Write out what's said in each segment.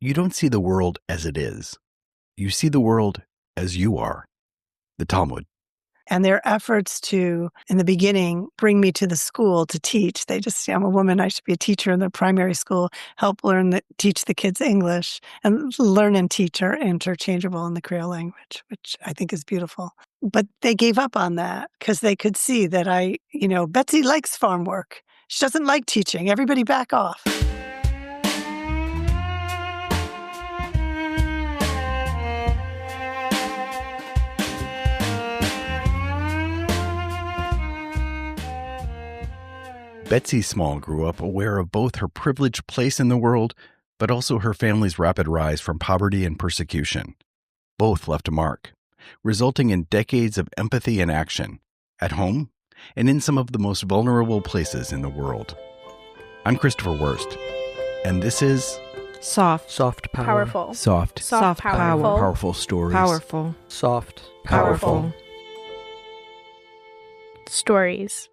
You don't see the world as it is. You see the world as you are. The Talmud. And their efforts to, in the beginning, bring me to the school to teach. They just say, I'm a woman, I should be a teacher in the primary school, help teach the kids English. And learn and teach are interchangeable in the Creole language, which I think is beautiful. But they gave up on that because they could see that Betsy likes farm work. She doesn't like teaching. Everybody back off. Betsy Small grew up aware of both her privileged place in the world, but also her family's rapid rise from poverty and persecution. Both left a mark, resulting in decades of empathy and action, at home and in some of the most vulnerable places in the world. I'm Christopher Wurst, and this is Soft Power. Powerful. Soft Power. Powerful stories. Powerful. Soft. Powerful. Stories.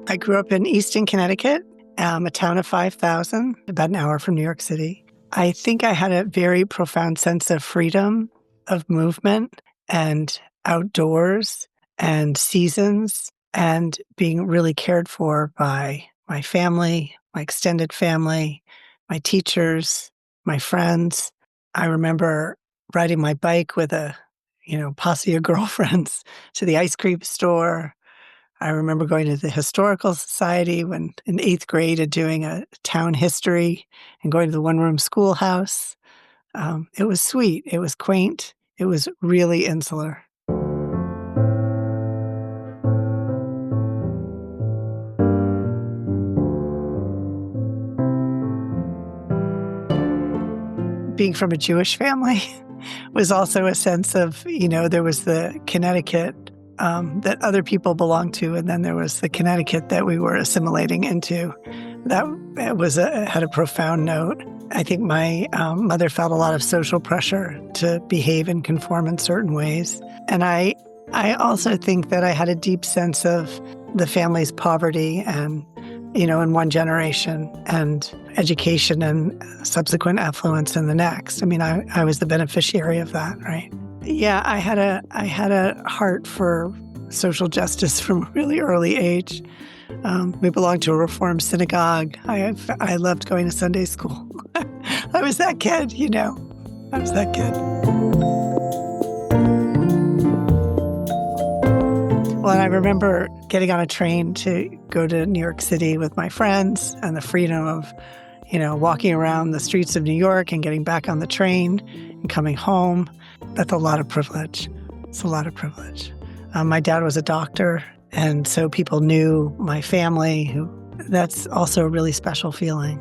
I grew up in Easton, Connecticut, a town of 5,000, about an hour from New York City. I think I had a very profound sense of freedom, of movement, and outdoors, and seasons, and being really cared for by my family, my extended family, my teachers, my friends. I remember riding my bike with a posse of girlfriends to the ice cream store. I remember going to the Historical Society when in 8th grade and doing a town history and going to the one-room schoolhouse. It was sweet. It was quaint. It was really insular. Being from a Jewish family was also a sense of, there was the Connecticut that other people belonged to, and then there was the Connecticut that we were assimilating into. That had a profound note. I think my mother felt a lot of social pressure to behave and conform in certain ways. And I also think that I had a deep sense of the family's poverty and, in one generation, and education and subsequent affluence in the next. I mean, I was the beneficiary of that, right? Yeah, I had a heart for social justice from a really early age. We belonged to a Reform synagogue. I loved going to Sunday school. I was that kid, I was that kid. Well, and I remember getting on a train to go to New York City with my friends, and the freedom of, walking around the streets of New York and getting back on the train and coming home. That's a lot of privilege. It's a lot of privilege. My dad was a doctor, and so people knew my family. That's also a really special feeling.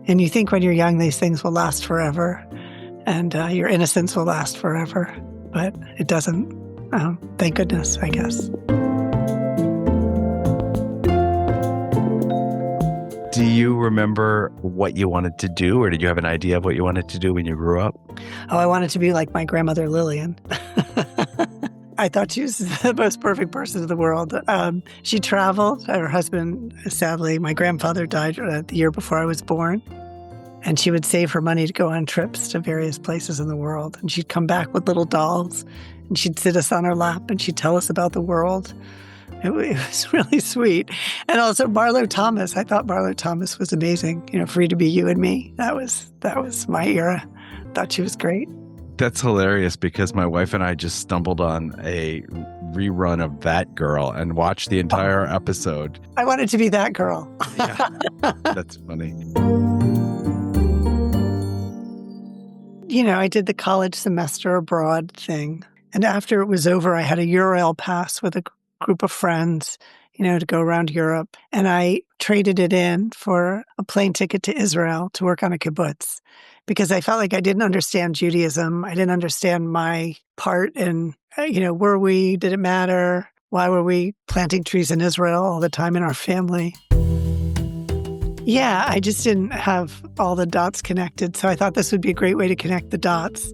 And you think when you're young, these things will last forever, and your innocence will last forever. But it doesn't. Thank goodness, I guess. Do you remember what you wanted to do, or did you have an idea of what you wanted to do when you grew up? Oh, I wanted to be like my grandmother, Lillian. I thought she was the most perfect person in the world. She traveled. Her husband, sadly, my grandfather died the year before I was born. And she would save her money to go on trips to various places in the world. And she'd come back with little dolls, and she'd sit us on her lap, and she'd tell us about the world. It was really sweet. And also Marlo Thomas. I thought Marlo Thomas was amazing. Free to be you and me. That was my era. Thought she was great. That's hilarious because my wife and I just stumbled on a rerun of That Girl and watched the entire episode. I wanted to be that girl. Yeah, that's funny. I did the college semester abroad thing. And after it was over, I had a Eurail pass with a group of friends, to go around Europe. And I traded it in for a plane ticket to Israel to work on a kibbutz because I felt like I didn't understand Judaism. I didn't understand my part in, did it matter? Why were we planting trees in Israel all the time in our family? Yeah, I just didn't have all the dots connected. So I thought this would be a great way to connect the dots.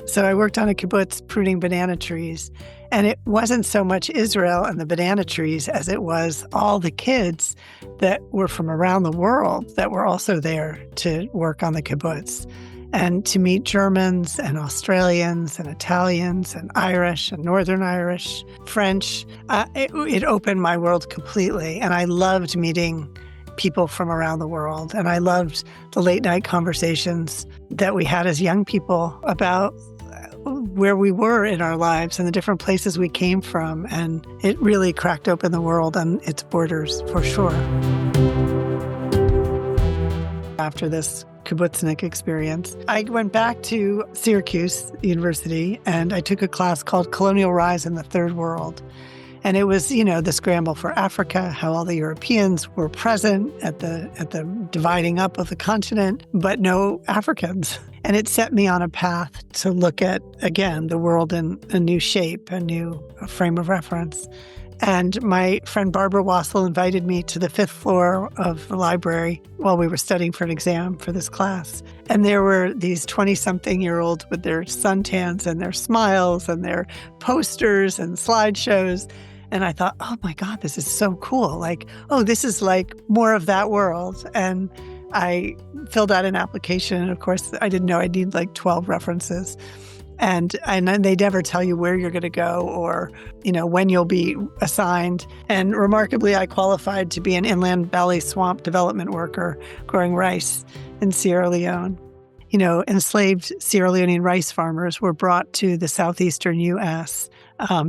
So I worked on a kibbutz pruning banana trees. And it wasn't so much Israel and the banana trees as it was all the kids that were from around the world that were also there to work on the kibbutz. And to meet Germans and Australians and Italians and Irish and Northern Irish, French, it opened my world completely. And I loved meeting people from around the world. And I loved the late night conversations that we had as young people about where we were in our lives and the different places we came from. And it really cracked open the world and its borders, for sure. After this kibbutznik experience, I went back to Syracuse University and I took a class called Colonial Rise in the Third World. And it was, the scramble for Africa, how all the Europeans were present at the dividing up of the continent, but no Africans. And it set me on a path to look at, again, the world in a new shape, a new frame of reference. And my friend Barbara Wassel invited me to the 5th floor of the library while we were studying for an exam for this class. And there were these 20-something-year-olds with their suntans and their smiles and their posters and slideshows. And I thought, oh my God, this is so cool. This is like more of that world. And I filled out an application. And of course, I didn't know I'd need 12 references. And they never tell you where you're going to go or, when you'll be assigned. And remarkably, I qualified to be an inland valley swamp development worker growing rice in Sierra Leone. Enslaved Sierra Leonean rice farmers were brought to the southeastern U.S.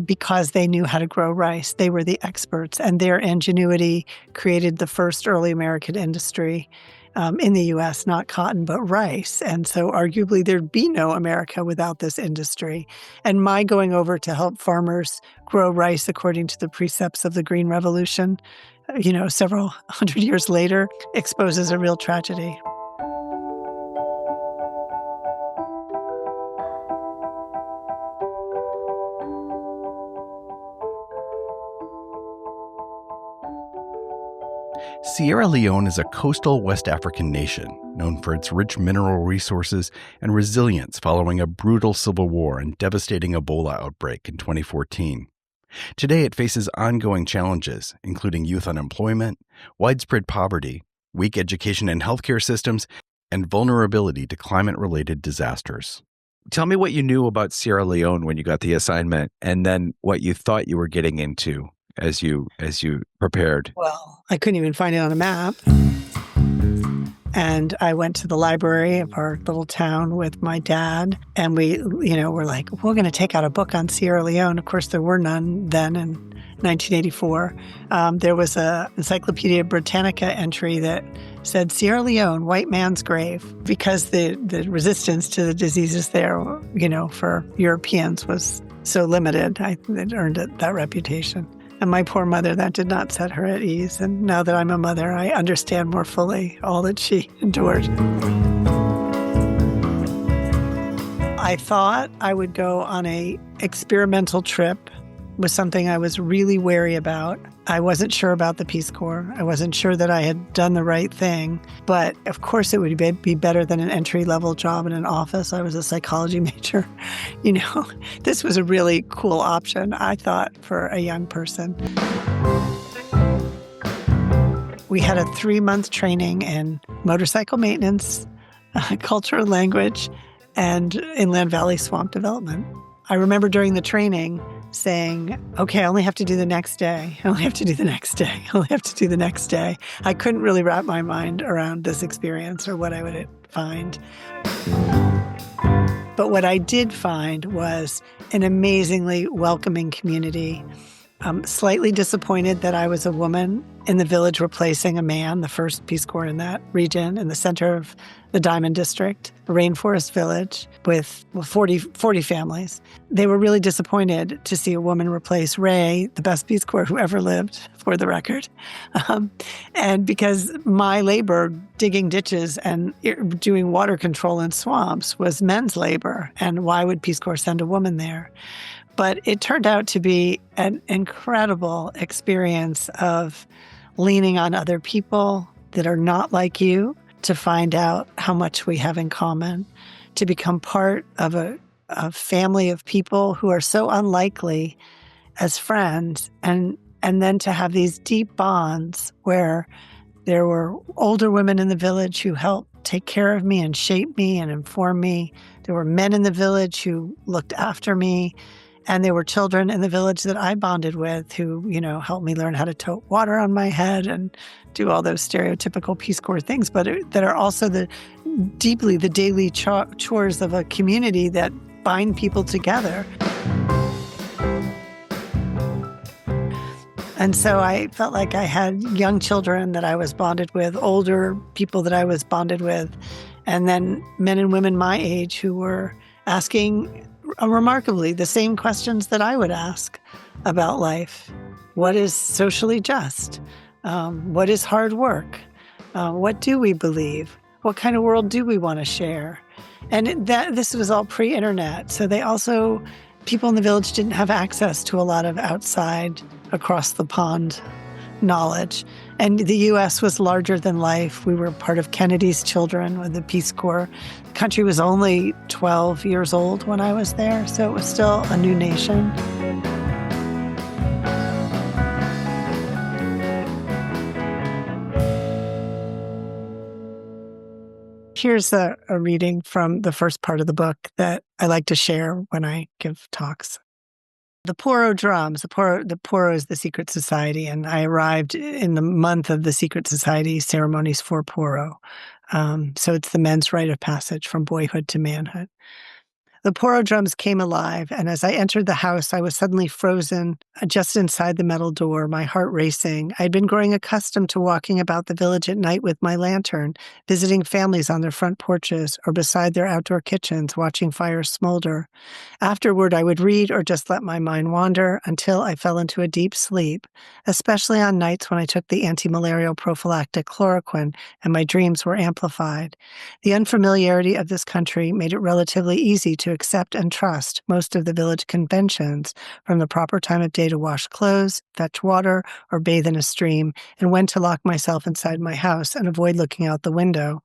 Because they knew how to grow rice. They were the experts, and their ingenuity created the first early American industry in the U.S., not cotton, but rice. And so arguably there'd be no America without this industry. And my going over to help farmers grow rice according to the precepts of the Green Revolution, several hundred years later, exposes a real tragedy. Sierra Leone is a coastal West African nation known for its rich mineral resources and resilience following a brutal civil war and devastating Ebola outbreak in 2014. Today, it faces ongoing challenges, including youth unemployment, widespread poverty, weak education and healthcare systems, and vulnerability to climate-related disasters. Tell me what you knew about Sierra Leone when you got the assignment, and then what you thought you were getting into as you prepared. Well, I couldn't even find it on a map. And I went to the library of our little town with my dad, and we, were like, we're going to take out a book on Sierra Leone. Of course, there were none then in 1984. There was a Encyclopedia Britannica entry that said Sierra Leone, white man's grave, because the resistance to the diseases there, for Europeans was so limited. It earned that reputation. And my poor mother, that did not set her at ease. And now that I'm a mother, I understand more fully all that she endured. I thought I would go on a experimental trip with something I was really wary about. I wasn't sure about the Peace Corps. I wasn't sure that I had done the right thing. But of course, it would be better than an entry-level job in an office. I was a psychology major. This was a really cool option, I thought, for a young person. We had a 3-month training in motorcycle maintenance, culture and language, and inland valley swamp development. I remember during the training saying, okay, I only have to do the next day. I only have to do the next day. I only have to do the next day. I couldn't really wrap my mind around this experience or what I would find. But what I did find was an amazingly welcoming community. Slightly disappointed that I was a woman in the village replacing a man, the first Peace Corps in that region, in the center of the Diamond District, a rainforest village with 40 families. They were really disappointed to see a woman replace Ray, the best Peace Corps who ever lived, for the record. And because my labor digging ditches and doing water control in swamps was men's labor, and why would Peace Corps send a woman there? But it turned out to be an incredible experience of leaning on other people that are not like you to find out how much we have in common, to become part of a a family of people who are so unlikely as friends, and then to have these deep bonds where there were older women in the village who helped take care of me and shape me and inform me. There were men in the village who looked after me. And there were children in the village that I bonded with who, helped me learn how to tote water on my head and do all those stereotypical Peace Corps things, but that are also the daily chores of a community that bind people together. And so I felt like I had young children that I was bonded with, older people that I was bonded with, and then men and women my age who were asking remarkably the same questions that I would ask about life. What is socially just? What is hard work? What do we believe? What kind of world do we want to share? And this was all pre-internet. So people in the village didn't have access to a lot of outside, across the pond knowledge. And the U.S. was larger than life. We were part of Kennedy's Children with the Peace Corps. The country was only 12 years old when I was there, so it was still a new nation. Here's a reading from the first part of the book that I like to share when I give talks. The Poro drums. The Poro is the secret society, and I arrived in the month of the secret society ceremonies for Poro. So it's the men's rite of passage from boyhood to manhood. The Poro drums came alive, and as I entered the house, I was suddenly frozen just inside the metal door, my heart racing. I'd been growing accustomed to walking about the village at night with my lantern, visiting families on their front porches or beside their outdoor kitchens, watching fires smolder. Afterward, I would read or just let my mind wander until I fell into a deep sleep, especially on nights when I took the anti-malarial prophylactic chloroquine and my dreams were amplified. The unfamiliarity of this country made it relatively easy to accept and trust most of the village conventions, from the proper time of day to wash clothes, fetch water, or bathe in a stream, and when to lock myself inside my house and avoid looking out the window.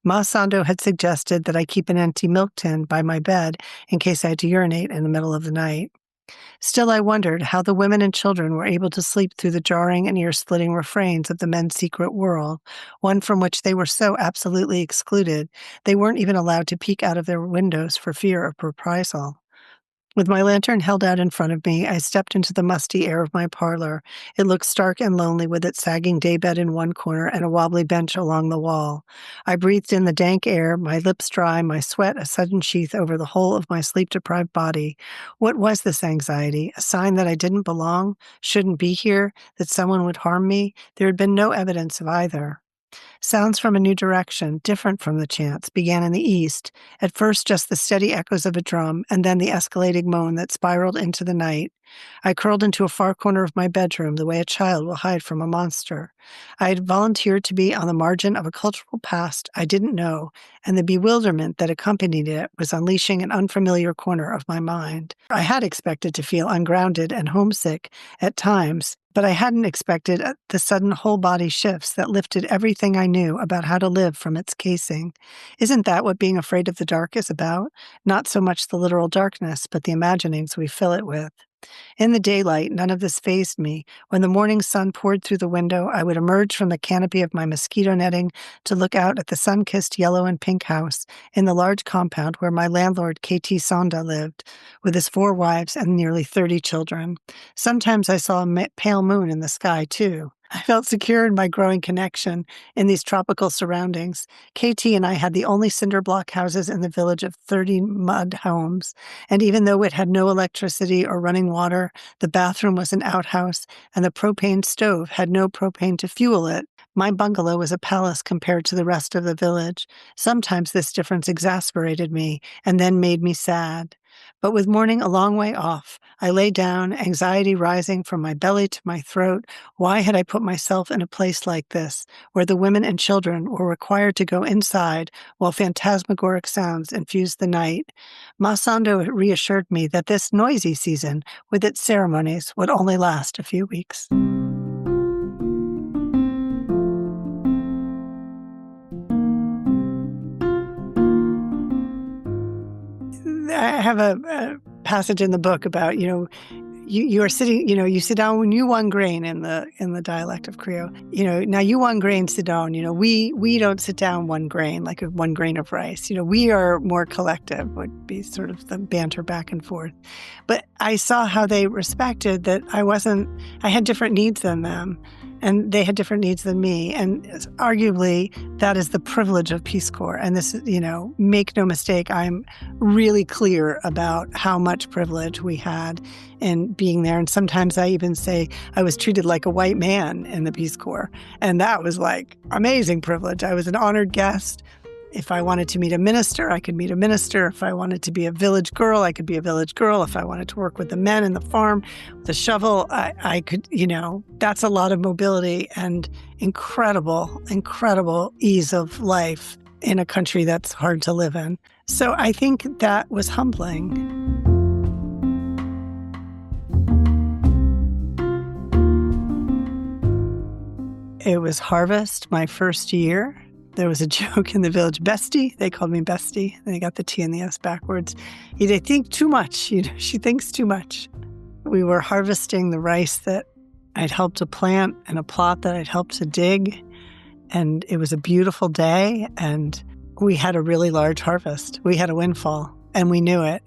Ma Sando had suggested that I keep an empty milk tin by my bed in case I had to urinate in the middle of the night. Still, I wondered how the women and children were able to sleep through the jarring and ear-splitting refrains of the men's secret world, one from which they were so absolutely excluded they weren't even allowed to peek out of their windows for fear of reprisal. With my lantern held out in front of me, I stepped into the musty air of my parlor. It looked stark and lonely with its sagging daybed in one corner and a wobbly bench along the wall. I breathed in the dank air, my lips dry, my sweat a sudden sheath over the whole of my sleep-deprived body. What was this anxiety? A sign that I didn't belong, shouldn't be here, that someone would harm me? There had been no evidence of either. Sounds from a new direction, different from the chants, began in the east, at first just the steady echoes of a drum, and then the escalating moan that spiraled into the night. I curled into a far corner of my bedroom, the way a child will hide from a monster. I had volunteered to be on the margin of a cultural past I didn't know, and the bewilderment that accompanied it was unleashing an unfamiliar corner of my mind. I had expected to feel ungrounded and homesick at times, but I hadn't expected the sudden whole-body shifts that lifted everything I knew about how to live from its casing. Isn't that what being afraid of the dark is about? Not so much the literal darkness, but the imaginings we fill it with. In the daylight, none of this fazed me. When the morning sun poured through the window, I would emerge from the canopy of my mosquito netting to look out at the sun-kissed yellow and pink house in the large compound where my landlord, K.T. Sonda, lived, with his 4 wives and nearly 30 children. Sometimes I saw a pale moon in the sky, too. I felt secure in my growing connection in these tropical surroundings. KT and I had the only cinder block houses in the village of 30 mud homes, and even though it had no electricity or running water, the bathroom was an outhouse, and the propane stove had no propane to fuel it. My bungalow was a palace compared to the rest of the village. Sometimes this difference exasperated me and then made me sad. But with morning a long way off, I lay down, anxiety rising from my belly to my throat. Why had I put myself in a place like this, where the women and children were required to go inside while phantasmagoric sounds infused the night? Masando reassured me that this noisy season, with its ceremonies, would only last a few weeks. I have a passage in the book about, you are sitting, you sit down when you one grain in the dialect of Creole. Now you one grain sit down. We don't sit down one grain, like one grain of rice. We are more collective, would be sort of the banter back and forth. But I saw how they respected that I had different needs than them, and they had different needs than me. And arguably, that is the privilege of Peace Corps. And this, make no mistake, I'm really clear about how much privilege we had in being there. And sometimes I even say I was treated like a white man in the Peace Corps. And that was like amazing privilege. I was an honored guest. If I wanted to meet a minister, I could meet a minister. If I wanted to be a village girl, I could be a village girl. If I wanted to work with the men in the farm, with a shovel, I could, that's a lot of mobility and incredible, incredible ease of life in a country that's hard to live in. So I think that was humbling. It was harvest my first year. There was a joke in the village, Bestie. They called me Bestie. And they got the T and the S backwards. They think too much. She thinks too much. We were harvesting the rice that I'd helped to plant and a plot that I'd helped to dig. And it was a beautiful day. And we had a really large harvest. We had a windfall, and we knew it.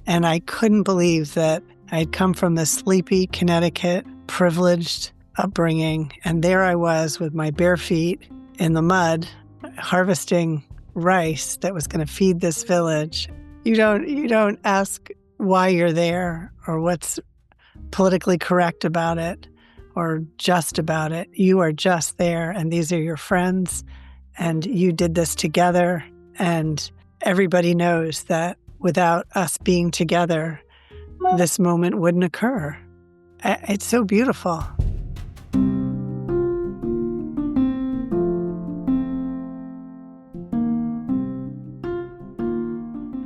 And I couldn't believe that I'd come from this sleepy Connecticut, privileged upbringing. And there I was with my bare feet in the mud, harvesting rice that was going to feed this village. You don't ask why you're there or what's politically correct about it or just about it. You are just there, and these are your friends, and you did this together. And everybody knows that without us being together, this moment wouldn't occur. It's so beautiful.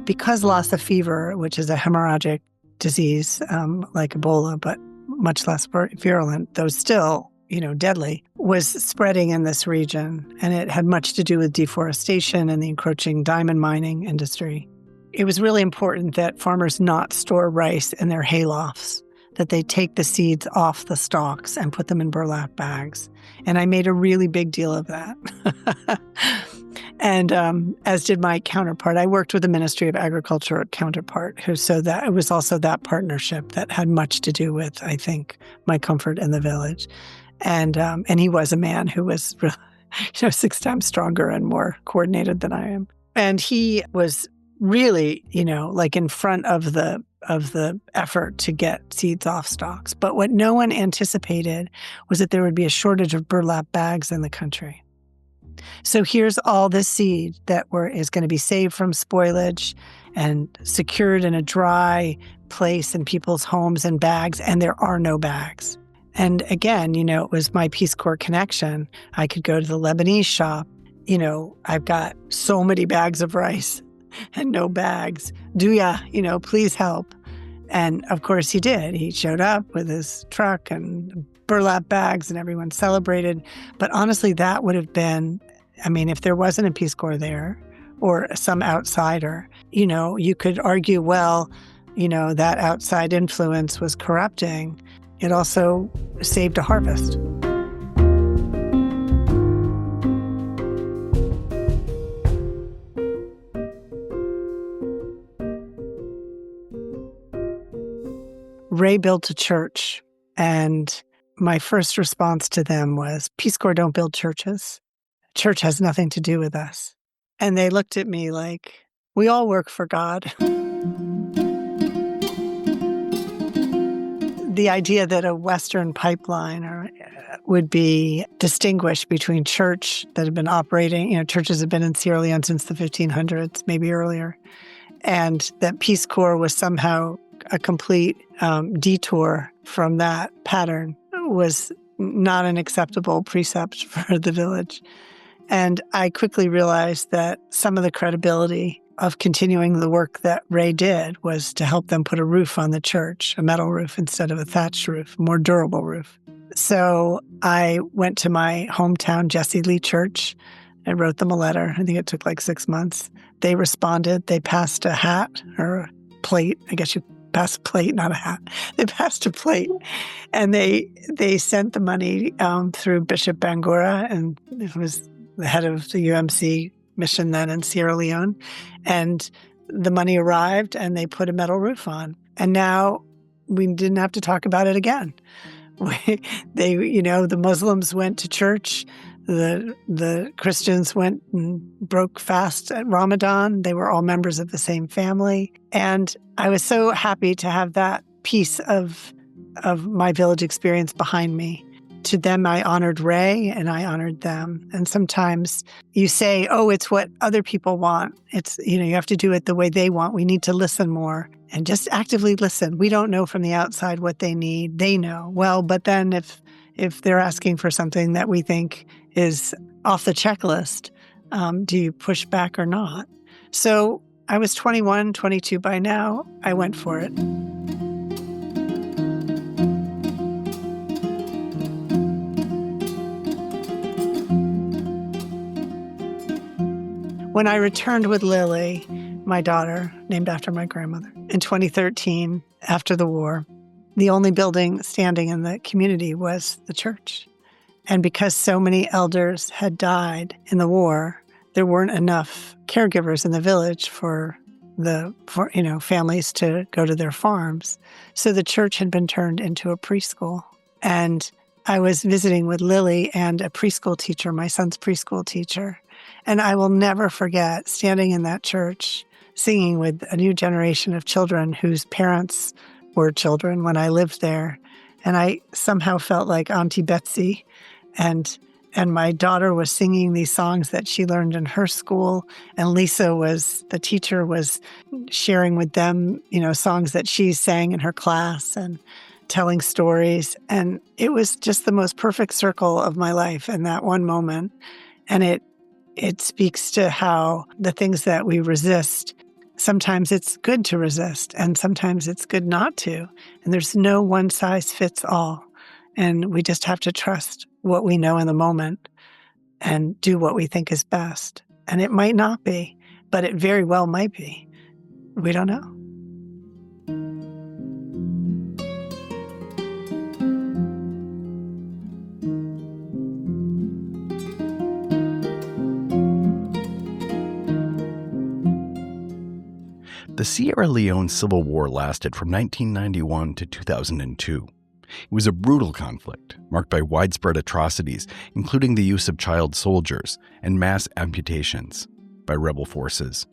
Because Lassa fever, which is a hemorrhagic disease like Ebola, but much less virulent, though still, deadly, was spreading in this region. And it had much to do with deforestation and the encroaching diamond mining industry. It was really important that farmers not store rice in their haylofts, that they take the seeds off the stalks and put them in burlap bags. And I made a really big deal of that. And as did my counterpart. I worked with the Ministry of Agriculture counterpart, so that it was also that partnership that had much to do with, I think, my comfort in the village. And he was a man who was, 6 times stronger and more coordinated than I am. And he was really, like in front of the effort to get seeds off stalks. But what no one anticipated was that there would be a shortage of burlap bags in the country. So here's all this seed that is going to be saved from spoilage and secured in a dry place in people's homes in bags, and there are no bags. And again, it was my Peace Corps connection. I could go to the Lebanese shop. I've got so many bags of rice and no bags. Do ya? Please help. And of course he did. He showed up with his truck and burlap bags, and everyone celebrated. But honestly, that would have been, if there wasn't a Peace Corps there or some outsider, you could argue, well, that outside influence was corrupting. It also saved a harvest. Ray built a church, and my first response to them was, Peace Corps don't build churches. Church has nothing to do with us. And they looked at me like, we all work for God. The idea that a Western pipeline would be distinguished between church that had been operating, churches have been in Sierra Leone since the 1500s, maybe earlier, and that Peace Corps was somehow a complete detour from that pattern was not an acceptable precept for the village. And I quickly realized that some of the credibility of continuing the work that Ray did was to help them put a roof on the church, a metal roof instead of a thatched roof, a more durable roof. So I went to my hometown Jesse Lee Church. I wrote them a letter. I think it took like 6 months. They responded. They passed a hat or plate. I guess you pass a plate, not a hat. They passed a plate, and they sent the money through Bishop Bangura, and it was the head of the UMC mission then in Sierra Leone. And the money arrived, and they put a metal roof on. And now we didn't have to talk about it again. The Muslims went to church. The Christians went and broke fast at Ramadan. They were all members of the same family. And I was so happy to have that piece of my village experience behind me. To them, I honored Ray and I honored them. And sometimes you say, oh, it's what other people want. It's, you have to do it the way they want. We need to listen more and just actively listen. We don't know from the outside what they need. They know. Well, but then if they're asking for something that we think is off the checklist, do you push back or not? So I was 21, 22 by now. I went for it. When I returned with Lily, my daughter, named after my grandmother, in 2013, after the war, the only building standing in the community was the church. And because so many elders had died in the war, there weren't enough caregivers in the village for families to go to their farms. So the church had been turned into a preschool. And I was visiting with Lily and a preschool teacher, my son's preschool teacher. And I will never forget standing in that church, singing with a new generation of children whose parents were children when I lived there. And I somehow felt like Auntie Betsy. And my daughter was singing these songs that she learned in her school. And Lisa the teacher was sharing with them, songs that she sang in her class and telling stories. And it was just the most perfect circle of my life in that one moment. And it speaks to how the things that we resist, sometimes it's good to resist and sometimes it's good not to. And there's no one size fits all. And we just have to trust what we know in the moment and do what we think is best. And it might not be, but it very well might be. We don't know. The Sierra Leone Civil War lasted from 1991 to 2002. It was a brutal conflict, marked by widespread atrocities, including the use of child soldiers and mass amputations by rebel forces.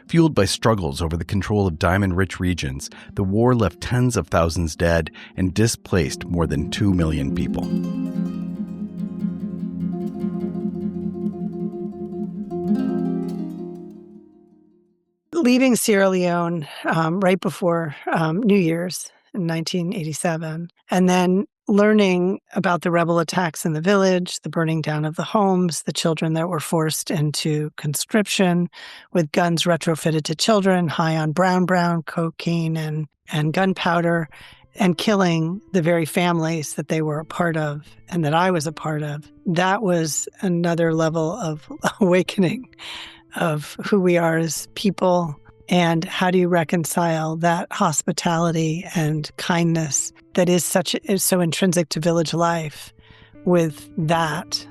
Fueled by struggles over the control of diamond-rich regions, the war left tens of thousands dead and displaced more than 2 million people. Leaving Sierra Leone right before New Year's in 1987, and then learning about the rebel attacks in the village, the burning down of the homes, the children that were forced into conscription with guns retrofitted to children, high on brown, cocaine, and gunpowder, and killing the very families that they were a part of and that I was a part of. That was another level of awakening of who we are as people, and how do you reconcile that hospitality and kindness that is so intrinsic to village life with that.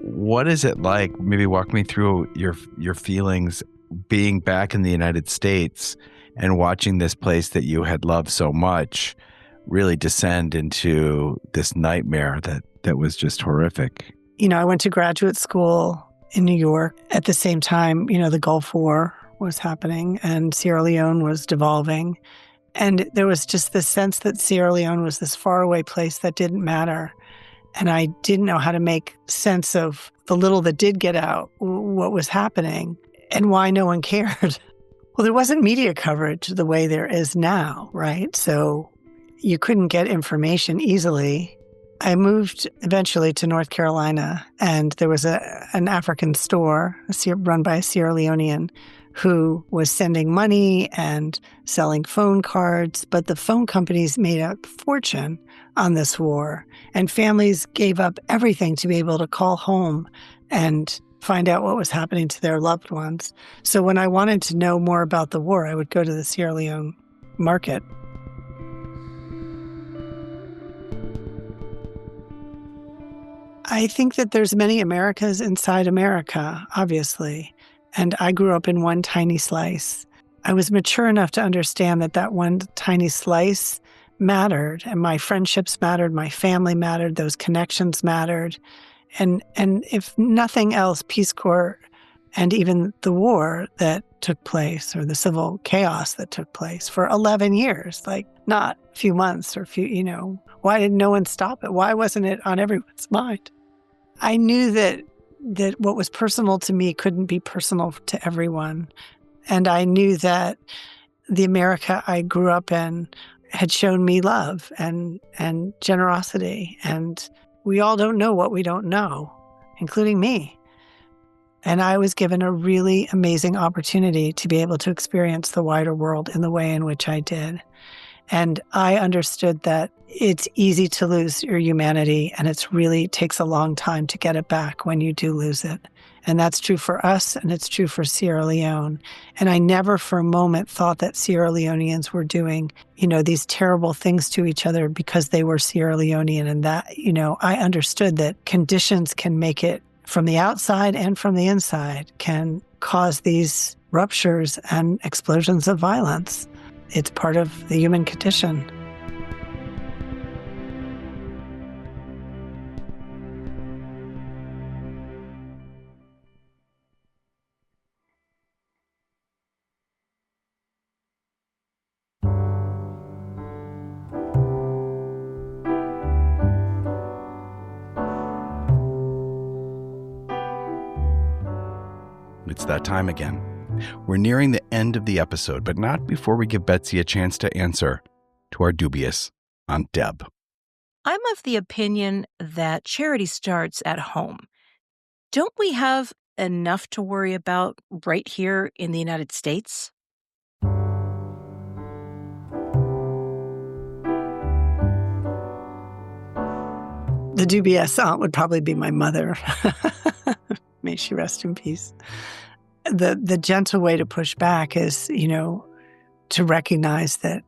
What is it like? Maybe walk me through your feelings being back in the United States and watching this place that you had loved so much really descend into this nightmare that was just horrific. I went to graduate school in New York. At the same time, the Gulf War was happening and Sierra Leone was devolving. And there was just this sense that Sierra Leone was this faraway place that didn't matter. And I didn't know how to make sense of the little that did get out, what was happening, and why no one cared. Well, there wasn't media coverage the way there is now, right? So you couldn't get information easily. I moved eventually to North Carolina, and there was an African store run by a Sierra Leonean who was sending money and selling phone cards, but the phone companies made a fortune on this war, and families gave up everything to be able to call home and find out what was happening to their loved ones. So when I wanted to know more about the war, I would go to the Sierra Leone market. I think that there's many Americas inside America, obviously, and I grew up in one tiny slice. I was mature enough to understand that that one tiny slice mattered, and my friendships mattered, my family mattered, those connections mattered. And if nothing else, Peace Corps and even the war that took place, or the civil chaos that took place for 11 years, like not a few months or why did no one stop it? Why wasn't it on everyone's mind? I knew that what was personal to me couldn't be personal to everyone. And I knew that the America I grew up in had shown me love and generosity. And we all don't know what we don't know, including me. And I was given a really amazing opportunity to be able to experience the wider world in the way in which I did. And I understood that it's easy to lose your humanity, and it really takes a long time to get it back when you do lose it. And that's true for us, and it's true for Sierra Leone. And I never for a moment thought that Sierra Leoneans were doing, these terrible things to each other because they were Sierra Leonean. And that, I understood that conditions can make it from the outside and from the inside, can cause these ruptures and explosions of violence. It's part of the human condition. It's that time again. We're nearing the end of the episode, but not before we give Betsy a chance to answer to our dubious Aunt Deb. I'm of the opinion that charity starts at home. Don't we have enough to worry about right here in the United States? The dubious aunt would probably be my mother. May she rest in peace. The gentle way to push back is, to recognize that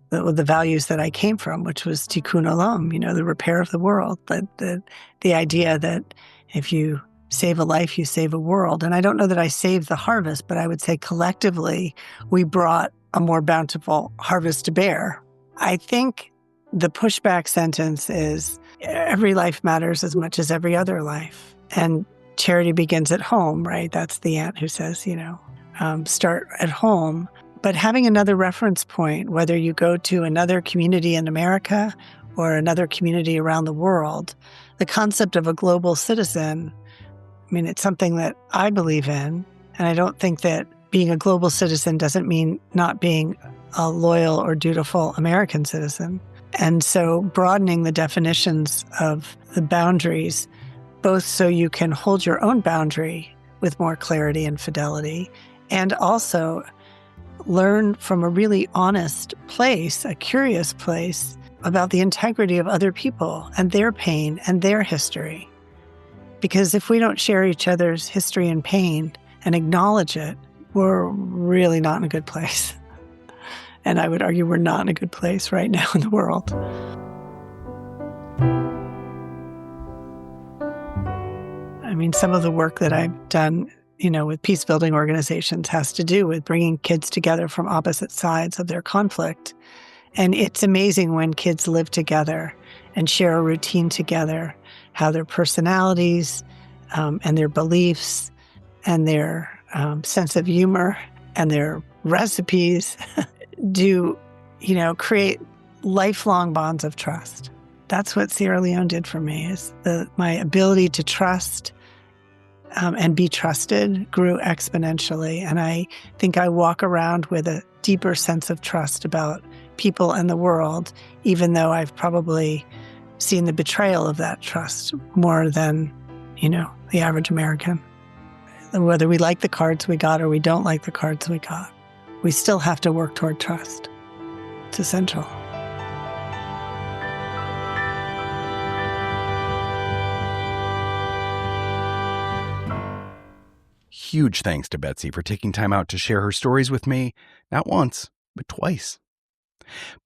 the values that I came from, which was tikkun olam, the repair of the world, the idea that if you save a life, you save a world. And I don't know that I saved the harvest, but I would say collectively, we brought a more bountiful harvest to bear. I think the pushback sentence is every life matters as much as every other life. And charity begins at home, right? That's the aunt who says, start at home. But having another reference point, whether you go to another community in America or another community around the world, the concept of a global citizen, it's something that I believe in. And I don't think that being a global citizen doesn't mean not being a loyal or dutiful American citizen. And so broadening the definitions of the boundaries, both so you can hold your own boundary with more clarity and fidelity, and also learn from a really honest place, a curious place, about the integrity of other people and their pain and their history. Because if we don't share each other's history and pain and acknowledge it, we're really not in a good place. And I would argue we're not in a good place right now in the world. Some of the work that I've done, with peace building organizations has to do with bringing kids together from opposite sides of their conflict. And it's amazing when kids live together and share a routine together, how their personalities and their beliefs and their sense of humor and their recipes do, create lifelong bonds of trust. That's what Sierra Leone did for me, is my ability to trust and be trusted grew exponentially. And I think I walk around with a deeper sense of trust about people and the world, even though I've probably seen the betrayal of that trust more than, the average American. Whether we like the cards we got or we don't like the cards we got, we still have to work toward trust. It's essential. Huge thanks to Betsy for taking time out to share her stories with me, not once, but twice.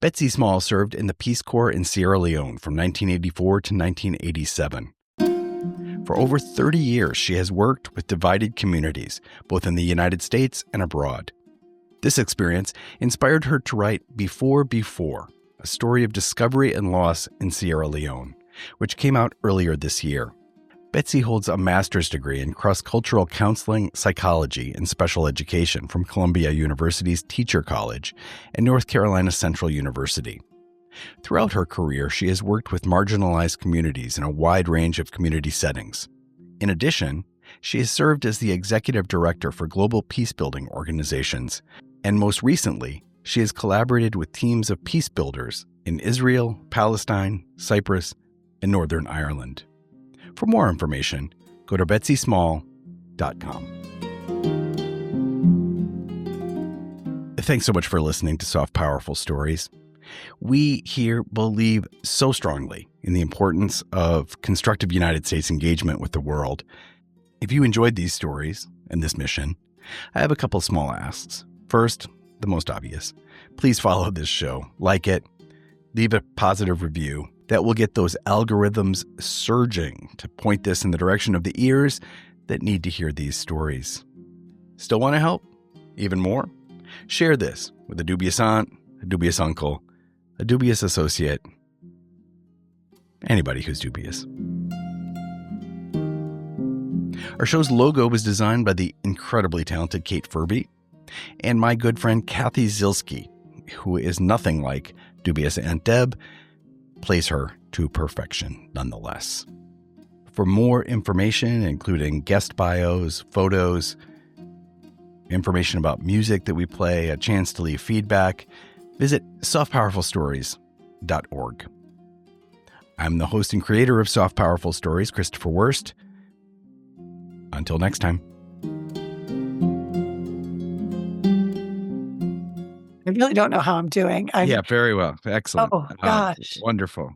Betsy Small served in the Peace Corps in Sierra Leone from 1984 to 1987. For over 30 years, she has worked with divided communities, both in the United States and abroad. This experience inspired her to write Before, a story of discovery and loss in Sierra Leone, which came out earlier this year. Betsy holds a master's degree in cross-cultural counseling, psychology, and special education from Columbia University's Teacher College and North Carolina Central University. Throughout her career, she has worked with marginalized communities in a wide range of community settings. In addition, she has served as the executive director for global peacebuilding organizations, and most recently, she has collaborated with teams of peace builders in Israel, Palestine, Cyprus, and Northern Ireland. For more information, go to betsysmall.com. Thanks so much for listening to Soft Powerful Stories. We here believe so strongly in the importance of constructive United States engagement with the world. If you enjoyed these stories and this mission, I have a couple small asks. First, the most obvious, please follow this show, like it, leave a positive review. That will get those algorithms surging to point this in the direction of the ears that need to hear these stories. Still want to help? Even more? Share this with a dubious aunt, a dubious uncle, a dubious associate, anybody who's dubious. Our show's logo was designed by the incredibly talented Kate Furby and my good friend Kathy Zilski, who is nothing like dubious Aunt Deb, plays her to perfection nonetheless. For more information, including guest bios, photos, information about music that we play, a chance to leave feedback, visit softpowerfulstories.org. I'm the host and creator of Soft Powerful Stories, Christopher Wurst. Until next time. I really don't know how I'm doing. Yeah, very well. Excellent. Oh, gosh. Wonderful.